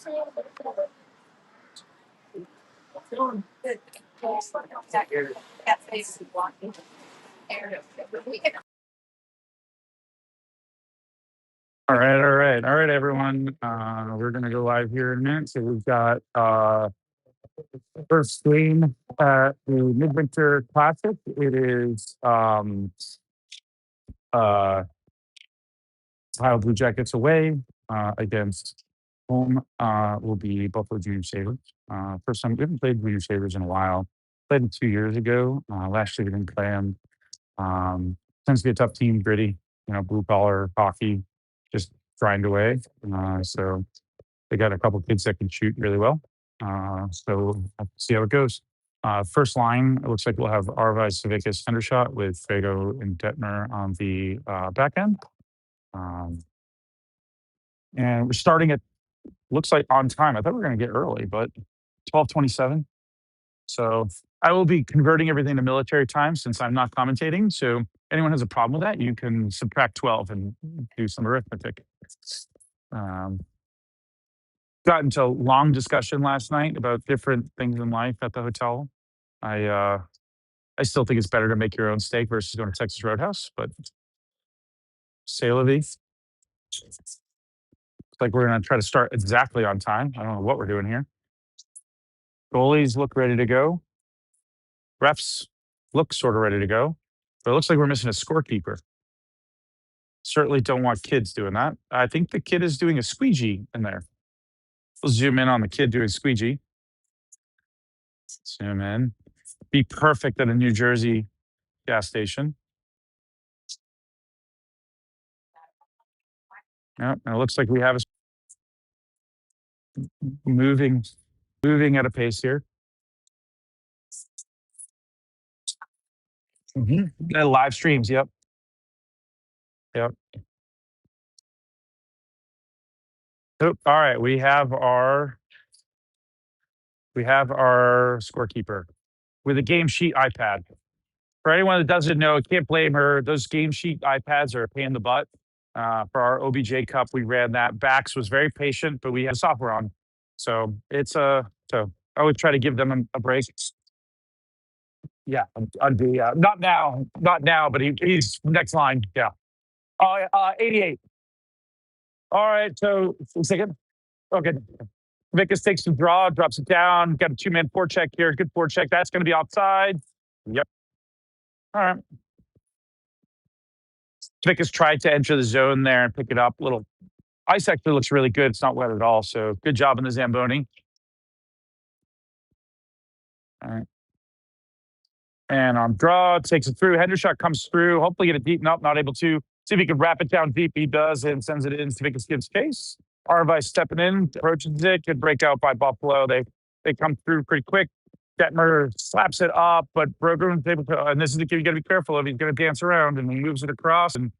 All right, everyone. We're gonna go live here in a minute. So we've got first game at the Midwinter Classic. It is Ohio Blue Jackets away against home will be Buffalo Jr Sabres. First time we haven't played Junior Sabres in a while. Played them 2 years ago. Last year we didn't play them. Tends to be a tough team, gritty, blue collar hockey, just grind away. So they got a couple kids that can shoot really well. So we'll have to see how it goes. First line, it looks like we'll have Arvi, Savickas, Hendershot with Fago and Detmer on the back end. And we're starting at, looks like on time. I thought we were going to get early, but 12:27. So I will be converting everything to military time since I'm not commentating. So anyone has a problem with that, you can subtract 12 and do some arithmetic. Um, got into a long discussion last night about different things in life at the hotel. I still think it's better to make your own steak versus going to Texas Roadhouse, but c'est la vie. It's like we're going to try to start exactly on time. I don't know what we're doing here. Goalies look ready to go. Refs look sort of ready to go, but it looks like we're missing a scorekeeper. Certainly don't want kids doing that. I think the kid is doing a squeegee in there. We'll zoom in on the kid doing squeegee. Zoom in. Be perfect at a New Jersey gas station. Yeah, and it looks like we have a moving at a pace here. Live streams. Yep. Yep. Oh, all right. We have our scorekeeper with a game sheet iPad. For anyone that doesn't know, can't blame her. Those game sheet iPads are a pain in the butt. For our OBJ Cup, we ran that. Bax was very patient, but we had software on, so it's so I would try to give them a break. Yeah, I'd be not now, but he's next line. Yeah. 88. All right, so second. Okay. Vickers takes the draw, drops it down. Got a two-man forecheck here. Good forecheck. That's going to be offside. Yep. All right. Vickers tried to enter the zone there and pick it up. Little ice actually looks really good. It's not wet at all. So good job on the Zamboni. All right. And on draw, takes it through. Hendershot comes through. Hopefully get it deep. Nope, not able to. See if he can wrap it down deep. He does and sends it in. Vickers gives case. Arvi stepping in, approaches it. Good breakout by Buffalo. They come through pretty quick. Detmer slaps it up, but Brogan's able to, and this is the kid you got to be careful of. He's going to dance around and he moves it across and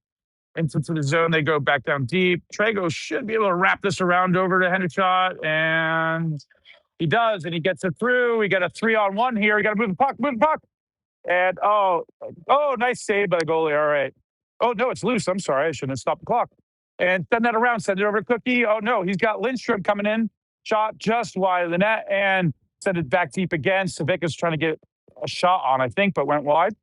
into the zone. They go back down deep. Trago should be able to wrap this around over to Hendershot, and he does, and he gets it through. We got a 3-on-1 here. We got to move the puck. And nice save by the goalie. All right. Oh, no, it's loose. I'm sorry. I shouldn't have stopped the clock. And send that around. Send it over to Cookie. Oh, no, he's got Lindstrom coming in. Shot just wide of the net and send it back deep again. Savicka's trying to get a shot on, I think, but went wide.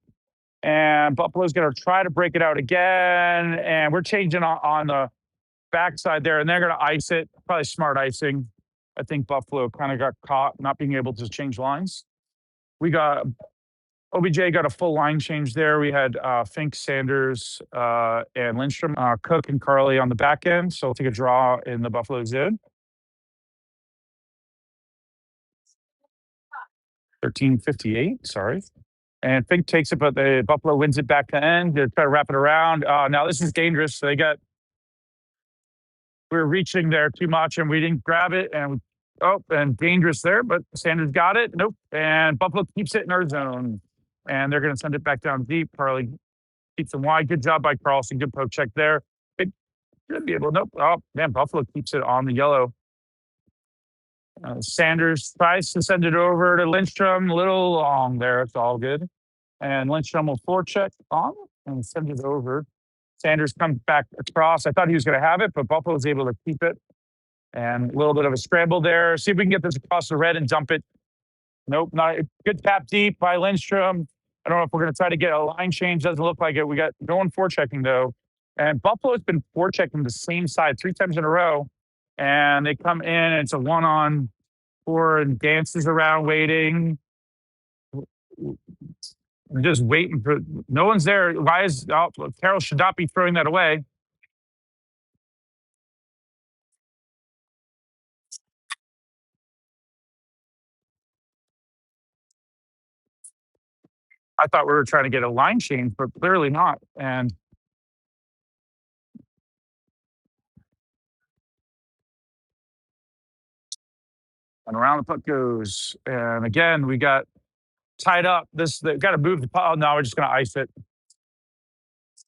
And Buffalo's going to try to break it out again. And we're changing on the backside there, and they're going to ice it. Probably smart icing. I think Buffalo kind of got caught not being able to change lines. We got OBJ got a full line change there. We had Fink, Sanders, and Lindstrom, Cook, and Carly on the back end. So we'll take a draw in the Buffalo zone. 13:58. Sorry. And Fink takes it, but the Buffalo wins it back to end. They try to wrap it around. Now this is dangerous. We were reaching there too much, and we didn't grab it. And dangerous there, but Sanders got it. Nope. And Buffalo keeps it in our zone, and they're going to send it back down deep. Carly keeps them wide. Good job by Carlson. Good poke check there. It should be able. Nope. Oh man, Buffalo keeps it on the yellow. Sanders tries to send it over to Lindstrom. A little long there. It's all good. And Lindstrom will forecheck on and send it over. Sanders comes back across. I thought he was going to have it, but Buffalo was able to keep it. And a little bit of a scramble there. See if we can get this across the red and dump it. Nope, not good tap deep by Lindstrom. I don't know if we're going to try to get a line change. Doesn't look like it. We got no one forechecking though. And Buffalo's been forechecking the same side 3 times in a row. And they come in and it's a 1-on-4 and dances around waiting. Just waiting for no one's there. Why is Carroll should not be throwing that away. I thought we were trying to get a line change, but clearly not. And around the puck goes. And again, we got tied up. They've got to move the puck. Oh, no, we're just going to ice it.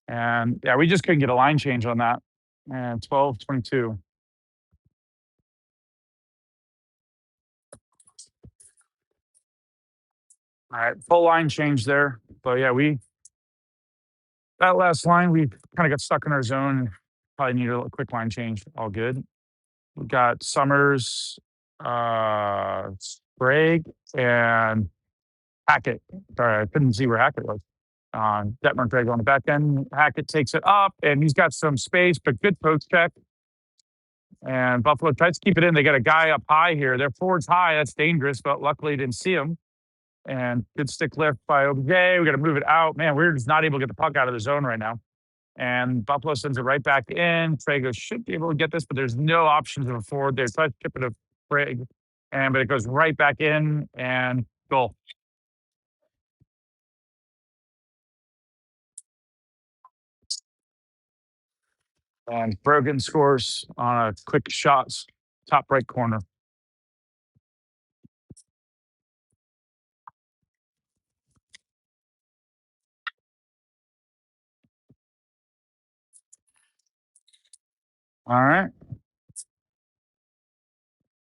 And yeah, we just couldn't get a line change on that. And 12-22. All right, full line change there. But yeah, that last line, we kind of got stuck in our zone and probably needed a quick line change. All good. We got Summers, Sprague, and Hackett. Sorry, I couldn't see where Hackett was. Detmer and Craig on the back end. Hackett takes it up, and he's got some space, but good post check. And Buffalo tries to keep it in. They got a guy up high here. Their forward's high. That's dangerous, but luckily didn't see him. And good stick lift by OBJ. We got to move it out. Man, we're just not able to get the puck out of the zone right now. And Buffalo sends it right back in. Trago should be able to get this, but there's no options of a forward there. Try to chip it to Craig, but it goes right back in and goal. And Brogan scores on a quick shot, top right corner. All right.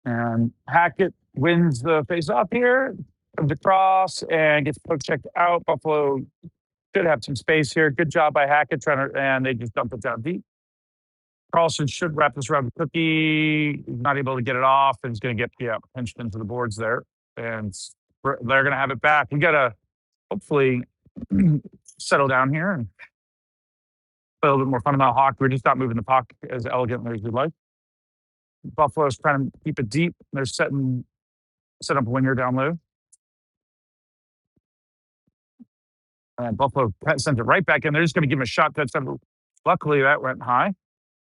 And Hackett wins the face-off here, comes across and gets poke checked out. Buffalo should have some space here. Good job by Hackett and they just dump it down deep. Carlson should wrap this around the cookie. He's not able to get it off and he's going to get pinched into the boards there. And they're going to have it back. We got to hopefully settle down here and play a little bit more fundamental hockey. We're just not moving the puck as elegantly as we'd like. Buffalo's trying to keep it deep. They're set up a winger down low. And Buffalo sends it right back in. They're just going to give him a shot. Luckily, that went high.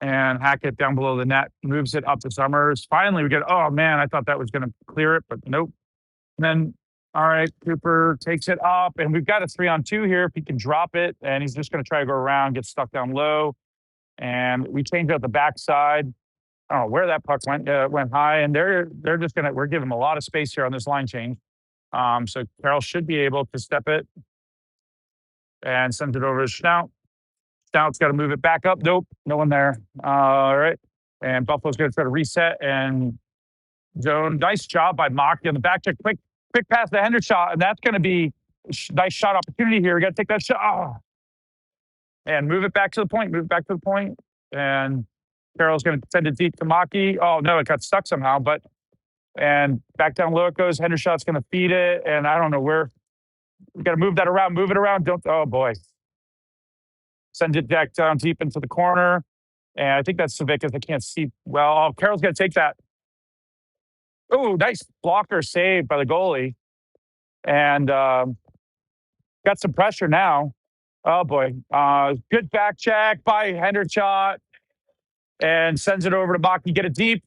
And Hackett down below the net moves it up to Summers. Finally, we get, oh man, I thought that was going to clear it, but nope. And then, all right, Cooper takes it up, and we've got a 3-on-2 here. If he can drop it, and he's just going to try to go around, get stuck down low. And we change out the backside. I don't know where that puck went. It went high, and they're just going to, we're giving them a lot of space here on this line change. So Carroll should be able to step it and send it over to Schnaut. Schnaut's got to move it back up. Nope, no one there. All right. And Buffalo's going to try to reset and zone. Nice job by Mocky on the back check. Quick pass to Hendershot, and that's going to be a nice shot opportunity here. We got to take that shot. Oh. And move it back to the point. Move it back to the point. And Carroll's going to send it deep to Mocky. Oh, no, it got stuck somehow. And back down low it goes. Hendershot's going to feed it. And I don't know where. We got to move that around. Move it around. Oh, boy. Send it back down deep into the corner. And I think that's Savickas. I can't see well. Oh, Carroll's going to take that. Oh, nice blocker save by the goalie. And got some pressure now. Oh, boy. Good back check by Hendershot. And sends it over to Mocky. Get it deep.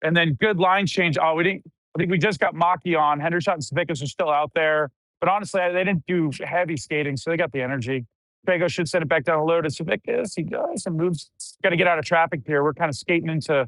And then good line change. Oh, I think we just got Mocky on. Hendershot and Savickas are still out there. But honestly, they didn't do heavy skating, so they got the energy. Trago should send it back down low to Savickas. He does and moves. Got to get out of traffic here. We're kind of skating into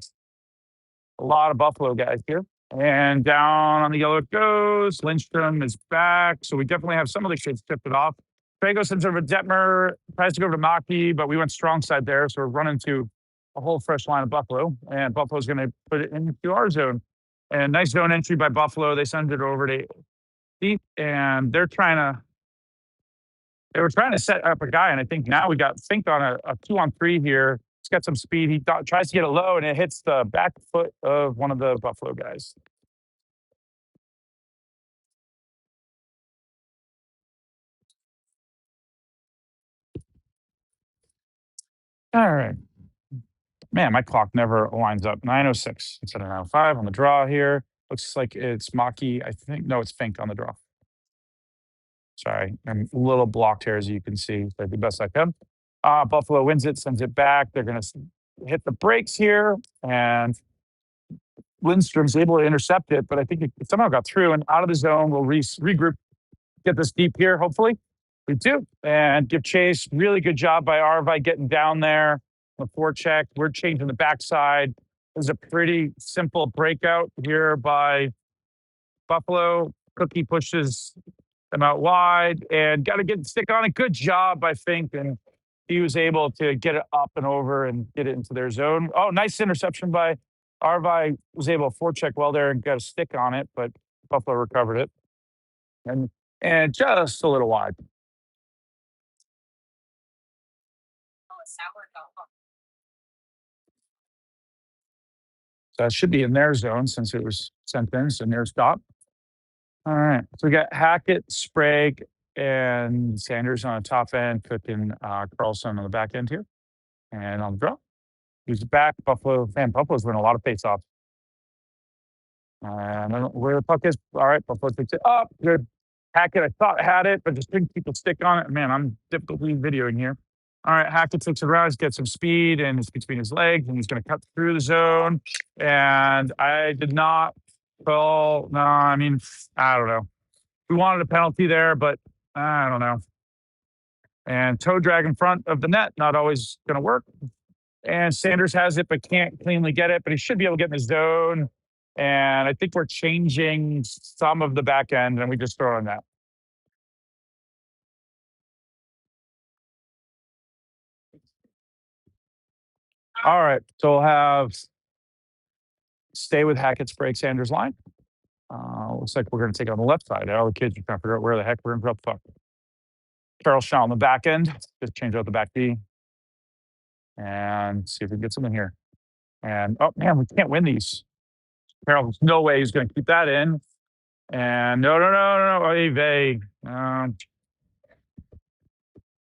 a lot of Buffalo guys here. And down on the yellow it goes. Lindstrom is back. So we definitely have some of the kids tipped it off. Trago sends over to Detmer. Tries to go over to Mocky, but we went strong side there. So we're running to a whole fresh line of Buffalo. And Buffalo's going to put it into our zone. And nice zone entry by Buffalo. They send it over to deep. And they were trying to set up a guy. And I think now we got Fink on a 2-on-3 here. He's got some speed. He tries to get it low, and it hits the back foot of one of the Buffalo guys. All right. Man, my clock never lines up. 9:06 instead of 9:05 on the draw here. Looks like it's Maki. I think no, it's Fink on the draw. Sorry, I'm a little blocked here, as you can see. I did the best I can. Buffalo wins it, sends it back. They're going to hit the brakes here, and Lindstrom's able to intercept it, but I think it somehow got through and out of the zone. We'll regroup, get this deep here, hopefully. We do, and give chase. Really good job by Arvi getting down there. The forecheck. We're changing the backside. It was a pretty simple breakout here by Buffalo. Cookie pushes them out wide and got to get stick on it. Good job by Fink, and he was able to get it up and over and get it into their zone. Oh, nice interception by Arvi. Was able to forecheck well there and got a stick on it, but Buffalo recovered it and just a little wide. So it should be in their zone since it was sent in. So near stop. All right. So we got Hackett, Sprague, and Sanders on the top end, Cook and Carlson on the back end here. And on the draw. Who's back? Buffalo. Man, Buffalo's winning a lot of face offs. I don't know where the puck is. All right, Buffalo picks it up. Good. Hackett, I thought had it, but just didn't keep a stick on it. Man, I'm difficultly videoing here. All right, Hackett takes it around. He's got some speed, and it's between his legs, and he's going to cut through the zone. And I did not call. No, I mean, I don't know. We wanted a penalty there, but I don't know. And toe drag in front of the net, not always going to work. And Sanders has it, but can't cleanly get it. But he should be able to get in the zone. And I think we're changing some of the back end, and we just throw on that. All right. So we'll have stay with Hackett's break Sanders line. Looks like we're going to take it on the left side. All the kids are trying to figure out where the heck we're going to drop the puck. Carroll shot on the back end. Just change out the back D and see if we can get something here. And oh man, we can't win these. Carroll, there's no way he's going to keep that in. And no. They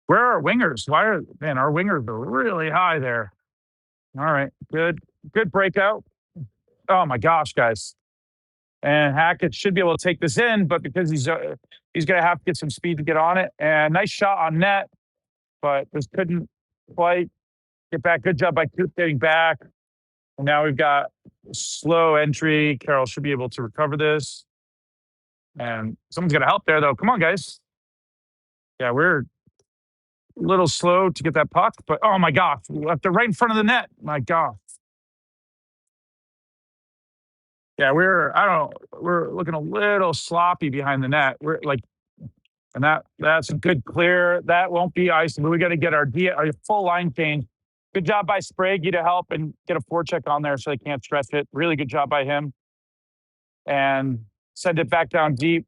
where are our wingers? Why are our wingers are really high there? All right, good breakout. Oh my gosh, guys! And Hackett should be able to take this in, but because he's going to have to get some speed to get on it. And nice shot on net, but just couldn't quite get back. Good job by Coop getting back. And now we've got slow entry. Carroll should be able to recover this. And someone's going to help there, though. Come on, guys. Yeah, we're a little slow to get that puck, but oh my gosh, we left it right in front of the net. My God. Yeah, we're looking a little sloppy behind the net. We're like, and that's a good clear. That won't be ice, but we got to get our full line change. Good job by Sprague to help and get a forecheck on there so they can't stretch it. Really good job by him. And send it back down deep.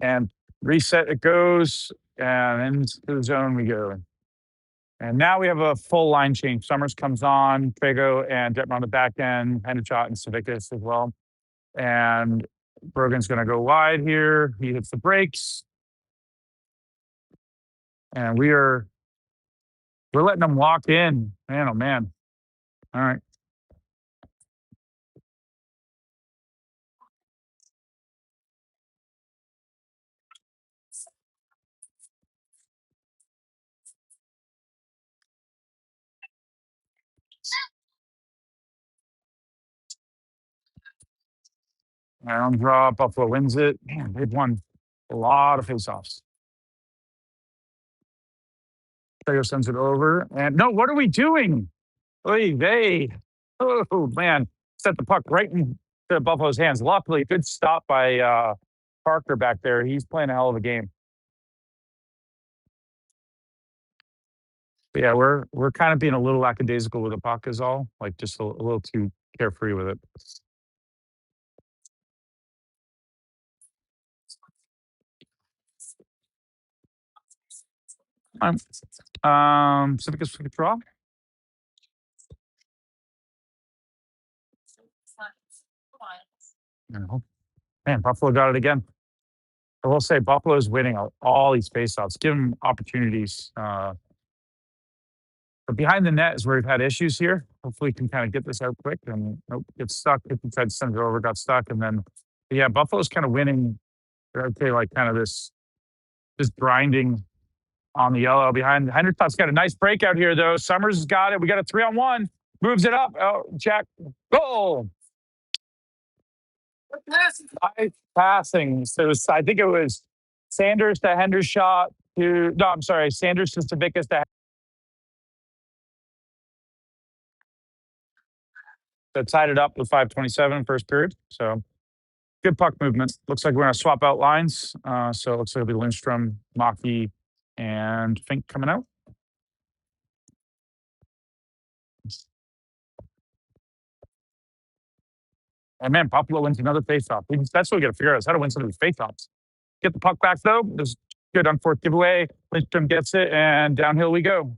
And reset it goes. And into the zone we go. And now we have a full line change. Summers comes on, Trego and Detmer on the back end, Hendershot and Savickas as well. And Brogan's going to go wide here. He hits the brakes. And we're letting them walk in. Man, oh man. All right. And on draw, Buffalo wins it. Man, they've won a lot of faceoffs. Trego sends it over. And no, what are we doing? Oh man, set the puck right into Buffalo's hands. Luckily, good stop by Parker back there. He's playing a hell of a game. But yeah, we're kind of being a little lackadaisical with the puck is all. Like just a little too carefree with it. Civic for the draw. Man, Buffalo got it again. I will say Buffalo's winning all these faceoffs. Give them opportunities. But behind the net is where we've had issues here. Hopefully, we can kind of get this out quick and nope, get stuck. If we tried to send it over, got stuck, and then yeah, Buffalo's kind of winning. Okay, like kind of this just grinding on the yellow behind. Henderson's got a nice breakout here though. Summers has got it. We got a 3-on-1. Moves it up. Oh, Jack, goal. High passing. So I think it was Sanders to Hendershot to no, I'm sorry, Sanders to Savickas to that tied it up with 5:27 first period. So good puck movement. Looks like we're gonna swap out lines. So it looks like it'll be Lindstrom, Maki, and Fink coming out. And man, Buffalo wins another faceoff. That's what we got to figure out is how to win some of these faceoffs. Get the puck back though. There's good unforced giveaway. Lindstrom gets it, and downhill we go.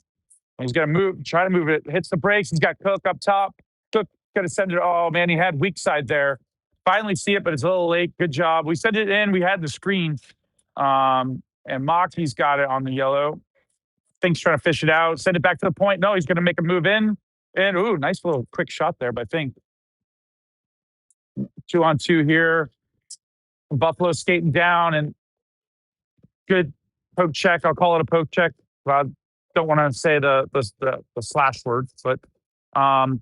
He's got to move, try to move it. Hits the brakes. He's got Cook up top. Cook got to send it. Oh man, he had weak side there. Finally see it, but it's a little late. Good job. We sent it in. We had the screen, and Maki's got it on the yellow. Fink's trying to fish it out. Send it back to the point. No, he's going to make a move in. And ooh, nice little quick shot there by Fink. 2-on-2 here. Buffalo skating down and good poke check. I'll call it a poke check. I don't want to say the slash word, but behind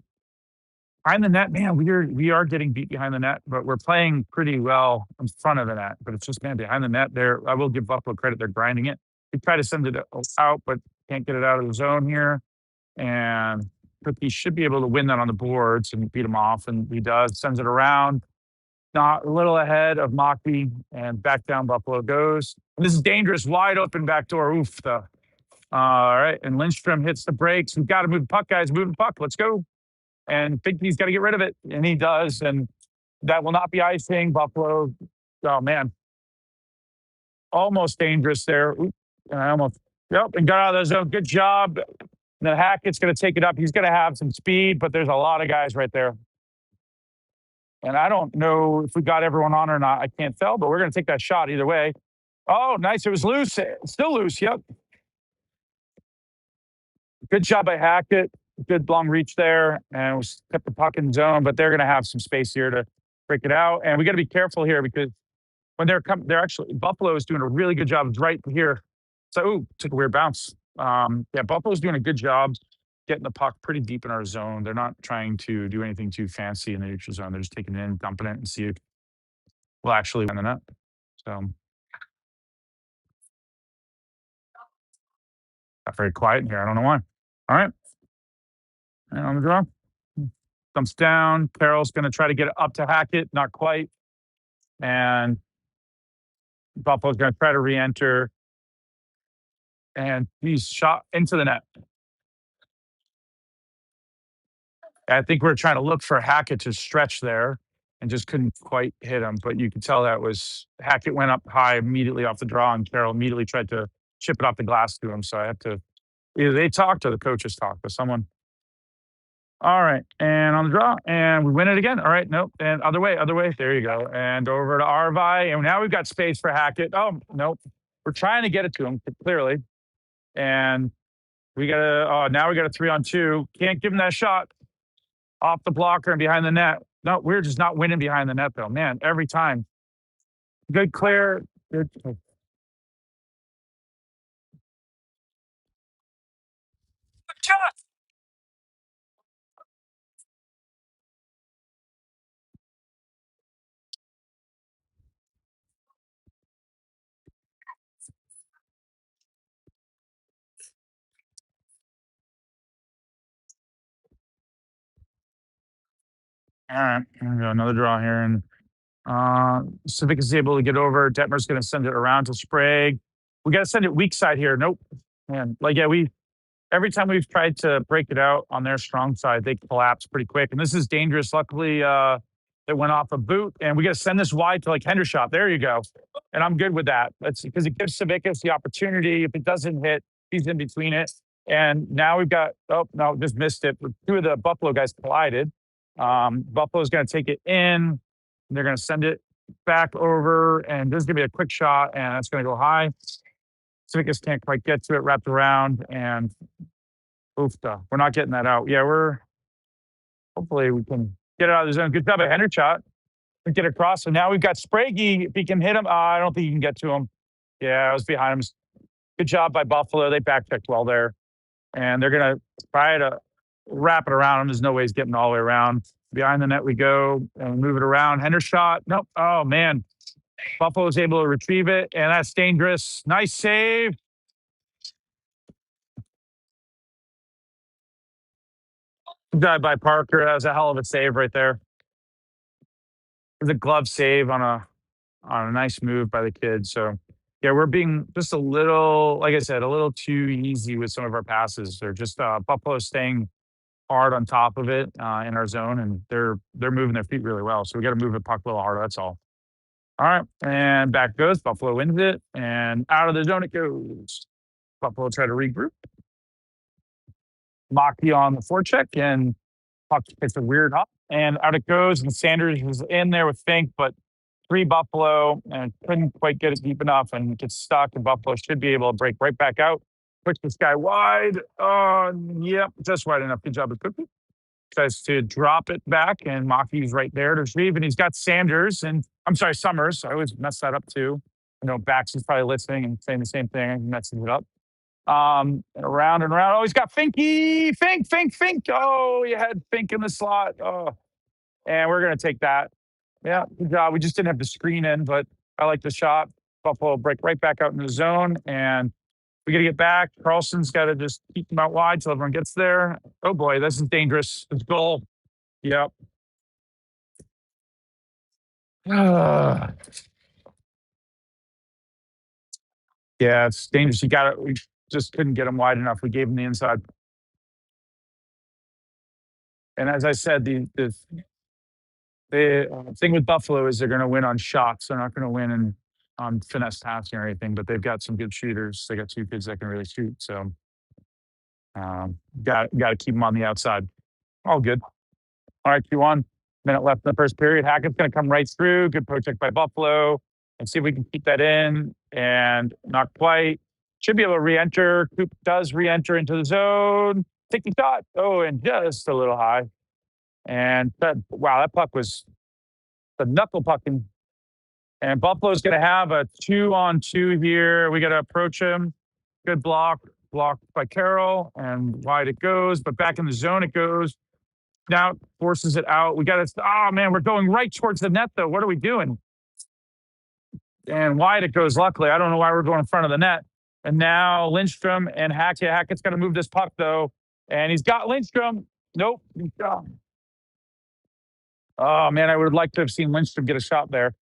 the net, man, we are getting beat behind the net, but we're playing pretty well in front of the net. But it's just man behind the net. There, I will give Buffalo credit. They're grinding it. We try to send it out, but can't get it out of the zone here. And Cookie should be able to win that on the boards and beat him off, and he does. Sends it around. Not a little ahead of Maki, and back down Buffalo goes. And this is dangerous, wide open back door. Oof. All right, and Lindstrom hits the brakes. We've got to move the puck, guys. Move the puck. Let's go. And think he's got to get rid of it, and he does. And that will not be icing. Buffalo. Oh man, almost dangerous there. Oop, and I almost and got out of the zone. Good job. And then Hackett's going to take it up. He's going to have some speed, but there's a lot of guys right there. And I don't know if we got everyone on or not. I can't tell, but we're going to take that shot either way. Oh, nice. It was loose. Still loose. Yep. Good job by Hackett. Good long reach there. And we kept the puck in zone, but they're going to have some space here to break it out. And we got to be careful here because when they're actually, Buffalo is doing a really good job right here. So, ooh, took a weird bounce. Yeah, Buffalo's doing a good job getting the puck pretty deep in our zone. They're not trying to do anything too fancy in the neutral zone. They're just taking it in, dumping it, and see if we'll actually win the net. So, got very quiet in here. I don't know why. All right. And on the draw. Dumps down. Carroll's going to try to get it up to Hackett. Not quite. And Buffalo's going to try to re-enter. And he's shot into the net. I think we're trying to look for Hackett to stretch there and just couldn't quite hit him. But you could tell that was Hackett went up high immediately off the draw, and Carroll immediately tried to chip it off the glass to him. So I have to either they talked or the coaches talked with someone. All right. And on the draw, and we win it again. All right. Nope. And other way. There you go. And over to Arvi. And now we've got space for Hackett. Oh, nope. We're trying to get it to him, clearly. And we got now we got a 3-on-2. Can't give him that shot. Off the blocker and behind the net. No, we're just not winning behind the net, though. Man, every time. Good clear. Good. Shot. All right. Here we go. Another draw here. And Civic is able to get over. Detmer's going to send it around to Sprague. We got to send it weak side here. Nope. Man, every time we've tried to break it out on their strong side, they collapse pretty quick. And this is dangerous. Luckily, it went off a boot, and we got to send this wide to like Hendershot. There you go. And I'm good with that. That's because it gives Savickas the opportunity. If it doesn't hit, He's in between it. And now we've got, oh, no, just missed it. Two of the Buffalo guys collided. Buffalo's going to take it in. They're going to send it back over. And this is going to be a quick shot. And it's going to go high. Civitas can't quite get to it, wrapped around. And oofta, we're not getting that out. Yeah, hopefully we can get it out of the zone. Good job at Hendershot. We get across. So now we've got Sprague. If he can hit him, I don't think he can get to him. Yeah, I was behind him. Good job by Buffalo. They back checked well there. And they're going to try to wrap it around him. There's no way he's getting all the way around. Behind the net we go and move it around. Hendershot. Nope. Oh, man. Buffalo is able to retrieve it, and that's dangerous. Nice save. Good job by Parker. That was a hell of a save right there. It was a glove save on a nice move by the kid. So, yeah, we're being just a little, like I said, a little too easy with some of our passes. They're just Buffalo staying hard on top of it in our zone, and they're moving their feet really well. So we got to move the puck a little harder. That's all. All right, and back goes. Buffalo wins it, and out of the zone it goes. Buffalo try to regroup. Maki on the forecheck, and puck hits a weird hop, and out it goes. And Sanders is in there with Fink, but three Buffalo and couldn't quite get it deep enough and gets stuck. And Buffalo should be able to break right back out. Push this guy wide. Yep, just wide enough. Good job of Cookie. Tries to drop it back, and Maki's right there to retrieve, and he's got Sanders, and I'm sorry, Summers. I always mess that up too. Bax is probably listening and saying the same thing and messing it up. And around and around. Oh, he's got Finky. Fink. Oh, you had Fink in the slot. Oh, and we're going to take that. Yeah, good job. We just didn't have the screen in, but I like the shot. Buffalo break right back out in the zone, and we got to get back. Carlson's got to just keep them out wide till everyone gets there. Oh, boy, this is dangerous. It's goal. Yep. Yeah, it's dangerous. You got it. We just couldn't get them wide enough. We gave them the inside. And as I said, the thing with Buffalo is they're going to win on shots. They're not going to win on finesse passing or anything, but they've got some good shooters. They got two kids that can really shoot. So got to keep them on the outside. All good. All right, Q1. Minute left in the first period. Hackett's going to come right through. Good protect by Buffalo. And see if we can keep that in. And not quite. Should be able to re-enter. Coop does re-enter into the zone. Take the shot. Oh, and just a little high. And wow, that puck was the knuckle pucking. And Buffalo's going to have a 2-on-2 here. We got to approach him. Good blocked by Carroll, and wide it goes. But back in the zone it goes. Now forces it out. We got to. Oh man, we're going right towards the net though. What are we doing? And wide it goes. Luckily, I don't know why we're going in front of the net. And now Lindstrom and Hackett. Hackett's going to move this puck though, and he's got Lindstrom. Nope. Oh man, I would like to have seen Lindstrom get a shot there.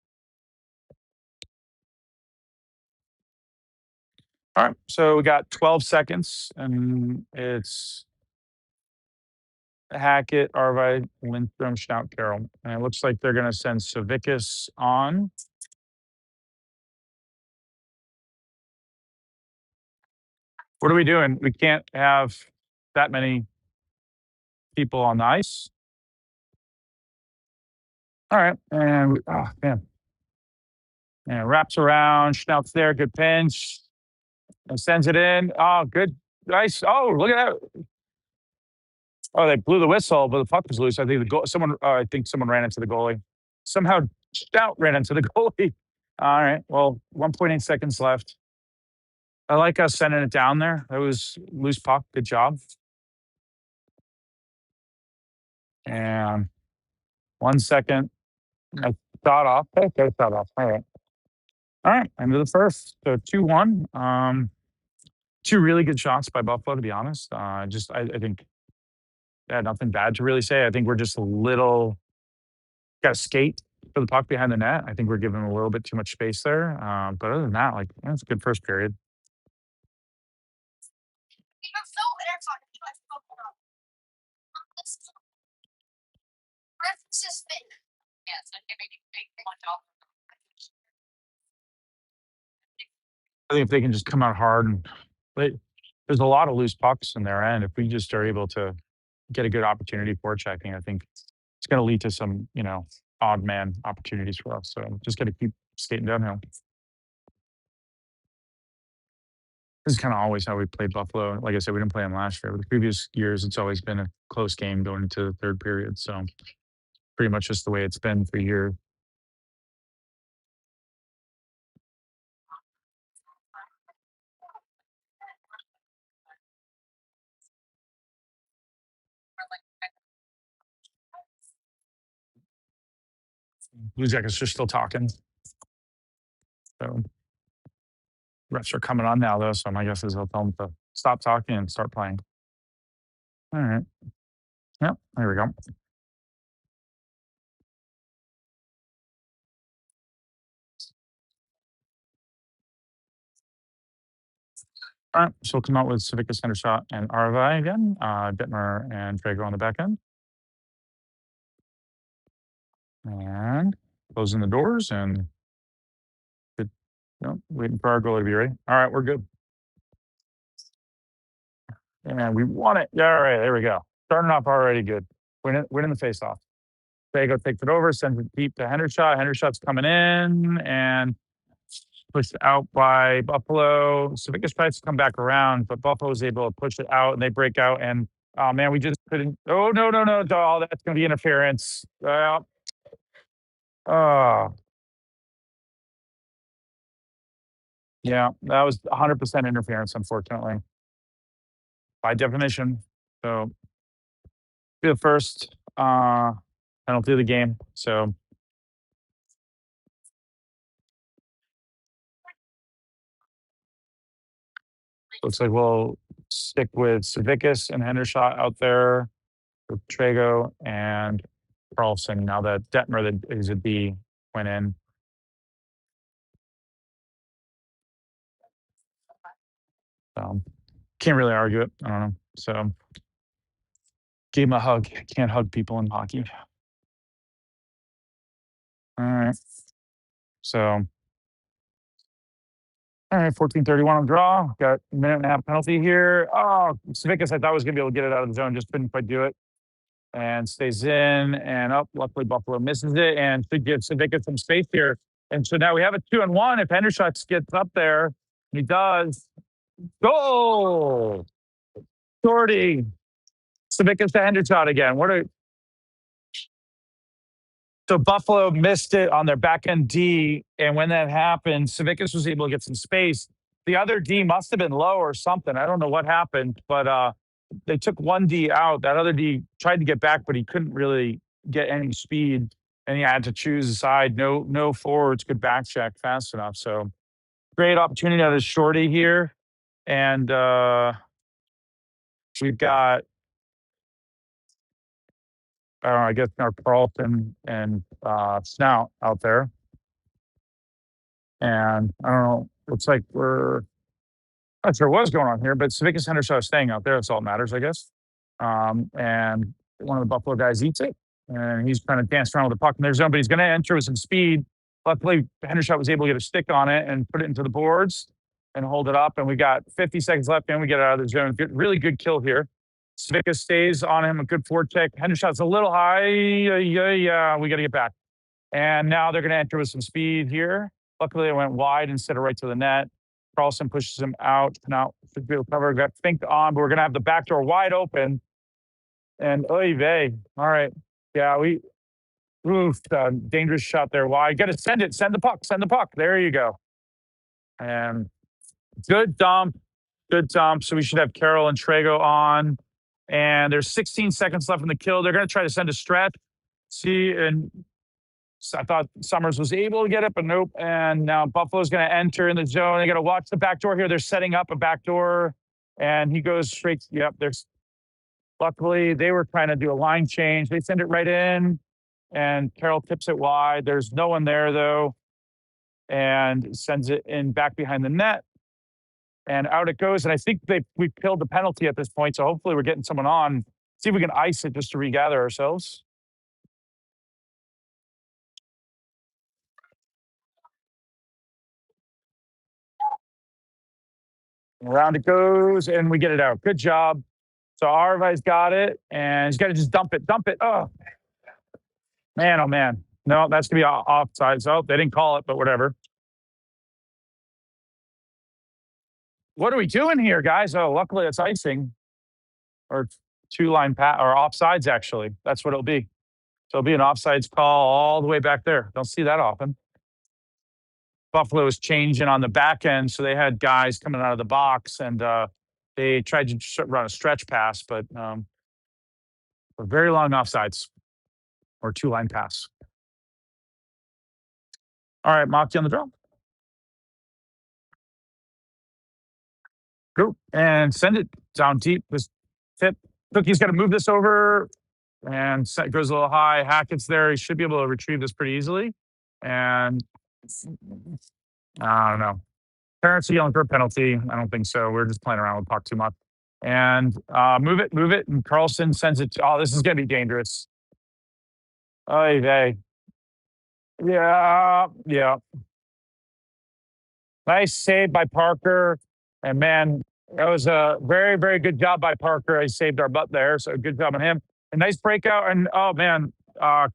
All right, so we got 12 seconds, and it's Hackett, Arvide, Lindstrom, Schnaut, Carroll. And it looks like they're going to send Savickas on. What are we doing? We can't have that many people on the ice. All right, and oh man, and wraps around. Schnaut's there, good pinch, and sends it in. Oh, good, nice. Oh, look at that. Oh, they blew the whistle, but the puck was loose. I think the goal. I think someone ran into the goalie. Somehow, Stout ran into the goalie. All right. Well, 1.8 seconds left. I like us sending it down there. That was loose puck. Good job. And 1 second. I thought off. Okay, thought off. All right. All right. End of the first. So 2-1. Two really good shots by Buffalo, to be honest. I think I had nothing bad to really say. I think we're just a little got to skate for the puck behind the net. I think we're giving them a little bit too much space there. But other than that, it's a good first period. I think if they can just come out hard and there's a lot of loose pucks in their end. If we just are able to get a good opportunity for checking, I think it's going to lead to some, odd man opportunities for us. So just got to keep skating downhill. This is kind of always how we played Buffalo. Like I said, we didn't play them last year, but the previous years, it's always been a close game going into the third period. So pretty much just the way it's been for years. Blue Jackets are still talking. So refs are coming on now, though. So my guess is they'll tell them to stop talking and start playing. All right. Yep. There we go. All right. So we'll come out with Civica center shot and RVI again. Dittmer and Traeger on the back end. And closing the doors and good. Waiting for our goalie to be ready. All right. We're good. And we won it. Yeah, all right. There we go. Starting off already good. Winning the face off. Traeger takes it over, sends it deep to Hendershot. Hendershot's coming in and pushed out by Buffalo. Savickas tries to come back around, but Buffalo was able to push it out and they break out. And oh man, we just couldn't. Oh no, no, no, oh, that's gonna be interference. Oh yeah, that was 100% interference, unfortunately, by definition. So be the first penalty of the game. So looks like we'll stick with Savickas and Hendershot out there with Trago and Carlson. Now that Detmer, that is a D, went in. Can't really argue it. I don't know. So gave him a hug. Can't hug people in hockey. All right. So all right, 14:31 on draw. Got a minute and a half penalty here. Oh, Savickas, I thought was gonna be able to get it out of the zone, just couldn't quite do it. And stays in and up. Luckily Buffalo misses it and should give Savickas some space here. And so now we have a 2-on-1. If Hendershot gets up there, he does. Goal! Shorty. Savickas to Hendershot again. So Buffalo missed it on their back end D, and when that happened, Savickas was able to get some space. The other D must have been low or something. I don't know what happened, but they took one D out. That other D tried to get back, but he couldn't really get any speed, and he had to choose a side. No forwards could back check fast enough. So great opportunity out of Shorty here, and we've got I guess our Carlton and Snout out there. And I don't know, looks like we're not sure what's going on here, but Savickas Hendershot is staying out there. That's all that matters, I guess. And one of the Buffalo guys eats it, and he's trying to dance around with the puck in their zone, but he's going to enter with some speed. Luckily, Hendershot was able to get a stick on it and put it into the boards and hold it up. And we got 50 seconds left, and we get it out of the zone. Really good kill here. Savickas stays on him, a good forecheck. Hendershot's a little high. Yeah, we got to get back. And now they're going to enter with some speed here. Luckily, it went wide instead of right to the net. Carlson pushes him out. Now, should be able to cover. Got Fink on, but we're going to have the back door wide open. And oy vey. All right. Yeah, dangerous shot there wide. Got to send it. Send the puck. Send the puck. There you go. And good dump. Good dump. So we should have Carroll and Trago on. And there's 16 seconds left in the kill. They're going to try to send a stretch. See, and I thought Summers was able to get it, but nope. And now Buffalo's going to enter in the zone. They got to watch the back door here. They're setting up a back door, and he goes straight. Yep. Luckily, they were trying to do a line change. They send it right in, and Carroll tips it wide. There's no one there though, and sends it in back behind the net, and out it goes. And I think we killed the penalty at this point, so hopefully we're getting someone on. See if we can ice it just to regather ourselves. Around it goes, and we get it out. Good job. So Arvai's got it, and he's got to just dump it. Dump it. Oh, man. Oh, man. No, that's going to be offside. So they didn't call it, but whatever. What are we doing here, guys? Oh, luckily it's icing or two-line pat or offsides, actually. That's what it'll be. So it'll be an offsides call all the way back there. Don't see that often. Buffalo was changing on the back end, so they had guys coming out of the box, and they tried to run a stretch pass, but a very long offsides or two-line pass. All right, Mocky on the draw. Go and send it down deep. This tip. Cookie's got to move this over, and goes a little high. Hackett's there. He should be able to retrieve this pretty easily. And I don't know. Parents are yelling for a penalty. I don't think so. We're just playing around with puck too much. And move it. And Carlson sends it to, oh, this is going to be dangerous. Oh, they. Yeah. Nice save by Parker. And man, that was a very, very good job by Parker. He saved our butt there. So good job on him. A nice breakout. And oh, man,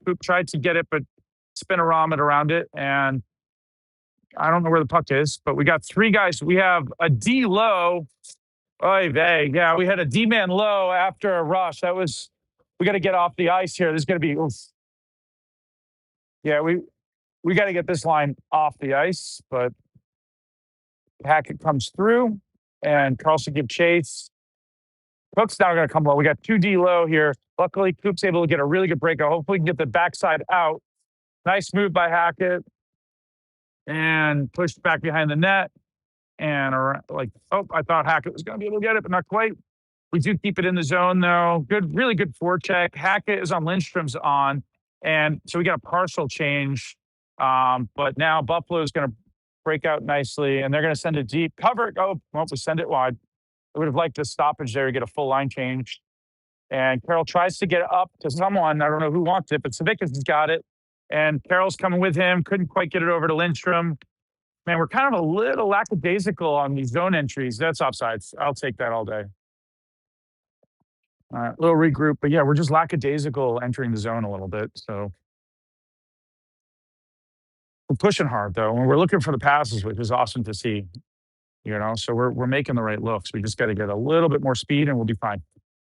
Coop tried to get it, but spin-a-rom it around it. And I don't know where the puck is, but we got three guys. We have a D low. Oy vey. Yeah, we had a D-man low after a rush. We got to get off the ice here. There's going to be, oof. Yeah, we got to get this line off the ice, but Hackett comes through and Carlson give chase. Cook's now going to come low. We got 2D low here. Luckily, Coop's able to get a really good breakout. Hopefully, we can get the backside out. Nice move by Hackett. And pushed back behind the net. And I thought Hackett was going to be able to get it, but not quite. We do keep it in the zone, though. Really good forecheck. Hackett is on. Lindstrom's on. And so we got a partial change. But now Buffalo is going to break out nicely, and they're going to send it deep. Cover it. Oh, well, we send it wide. I would have liked the stoppage there to get a full line change. And Carroll tries to get up to someone. I don't know who wants it, but Savickas has got it. And Carroll's coming with him. Couldn't quite get it over to Lindstrom. Man, we're kind of a little lackadaisical on these zone entries. That's offsides. I'll take that all day. All right, little regroup. But yeah, we're just lackadaisical entering the zone a little bit. So we're pushing hard, though, and we're looking for the passes, which is awesome to see. So we're making the right looks. We just got to get a little bit more speed, and we'll be fine.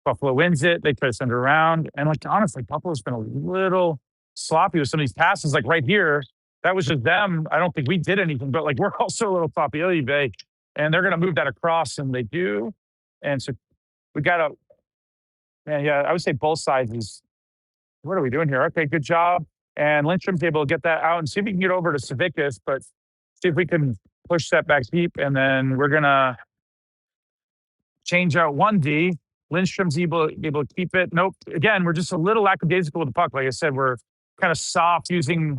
Buffalo wins it. They try to send it around, and honestly, Buffalo's been a little sloppy with some of these passes. Like right here, that was just them. I don't think we did anything, but we're also a little sloppy. And they're going to move that across, and they do. And so we got to, man, yeah, I would say both sides is, what are we doing here? Okay, good job. And Lindstrom's able to get that out and see if we can get over to Savickas, but see if we can push that back deep. And then we're going to change out 1D. Lindstrom's able to keep it. Nope. Again, we're just a little lackadaisical with the puck. Like I said, we're kind of soft using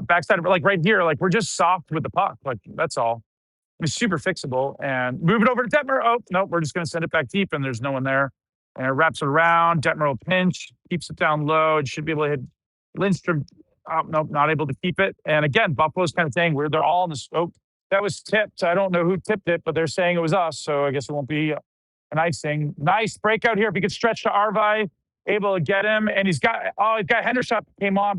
backside. Right here, we're just soft with the puck. That's all. It's super fixable. And move it over to Detmer. Oh, nope. We're just going to send it back deep, and there's no one there. And it wraps it around. Detmer will pinch, keeps it down low. It should be able to hit Lindstrom. Oh, nope, not able to keep it. And again, Buffalo's kind of saying they're all in the scope. That was tipped. I don't know who tipped it, but they're saying it was us. So I guess it won't be an icing. Nice breakout here. If he could stretch to Arvai, able to get him. And he's got Hendershot came on.